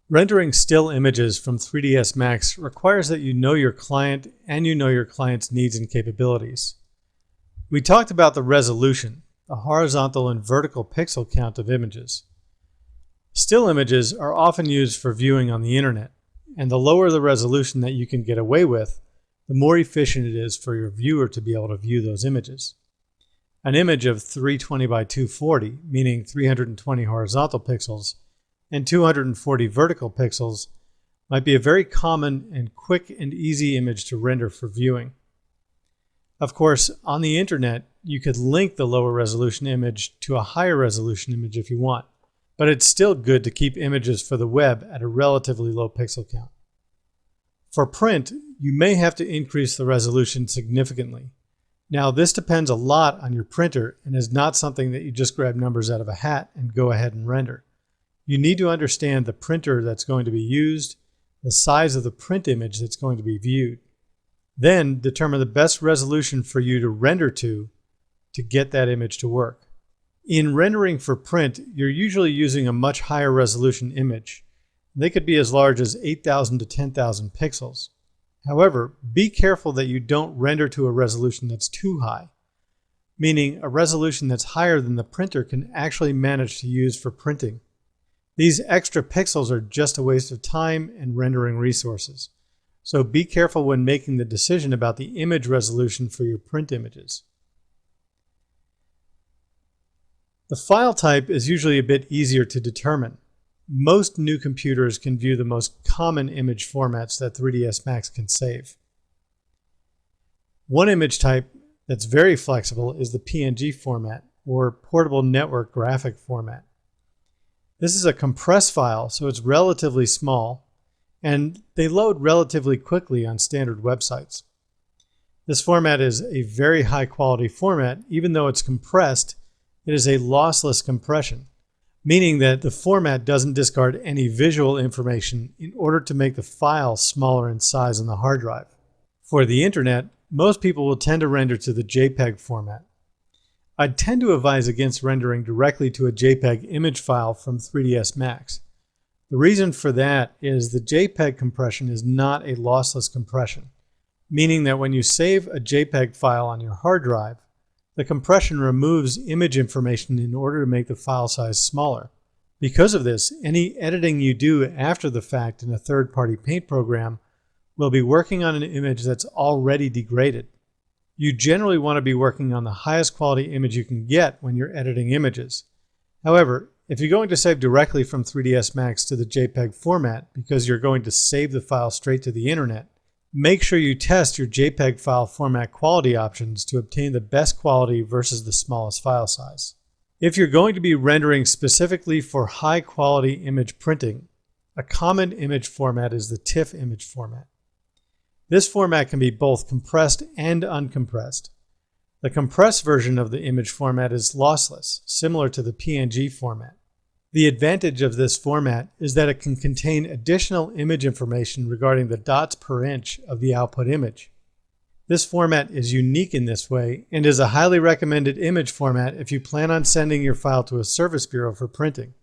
Rendering still images from 3ds Max requires that you know your client and you know your client's needs and capabilities. We talked about the resolution, the horizontal and vertical pixel count of images. Still images are often used for viewing on the internet, and the lower the resolution that you can get away with, the more efficient it is for your viewer to be able to view those images. An image of 320 by 240, meaning 320 horizontal pixels, and 240 vertical pixels might be a very common and quick and easy image to render for viewing. Of course, on the internet, you could link the lower resolution image to a higher resolution image if you want, but it's still good to keep images for the web at a relatively low pixel count. For print, you may have to increase the resolution significantly. Now, this depends a lot on your printer and is not something that you just grab numbers out of a hat and go ahead and render. You need to understand the printer that's going to be used, the size of the print image that's going to be viewed. Then determine the best resolution for you to render to get that image to work. In rendering for print, you're usually using a much higher resolution image. They could be as large as 8,000 to 10,000 pixels. However, be careful that you don't render to a resolution that's too high, meaning a resolution that's higher than the printer can actually manage to use for printing. These extra pixels are just a waste of time and rendering resources. So be careful when making the decision about the image resolution for your print images. The file type is usually a bit easier to determine. Most new computers can view the most common image formats that 3ds Max can save. One image type that's very flexible is the PNG format, or Portable Network Graphic format. This is a compressed file, so it's relatively small, and they load relatively quickly on standard websites. This format is a very high quality format. Even though it's compressed, it is a lossless compression, meaning that the format doesn't discard any visual information in order to make the file smaller in size on the hard drive. For the internet, most people will tend to render to the JPEG format. I'd tend to advise against rendering directly to a JPEG image file from 3ds Max. The reason for that is the JPEG compression is not a lossless compression, meaning that when you save a JPEG file on your hard drive, the compression removes image information in order to make the file size smaller. Because of this, any editing you do after the fact in a third-party paint program will be working on an image that's already degraded. You generally want to be working on the highest quality image you can get when you're editing images. However, if you're going to save directly from 3ds Max to the JPEG format because you're going to save the file straight to the internet, make sure you test your JPEG file format quality options to obtain the best quality versus the smallest file size. If you're going to be rendering specifically for high quality image printing, a common image format is the TIFF image format. This format can be both compressed and uncompressed. The compressed version of the image format is lossless, similar to the PNG format. The advantage of this format is that it can contain additional image information regarding the dots per inch of the output image. This format is unique in this way and is a highly recommended image format if you plan on sending your file to a service bureau for printing.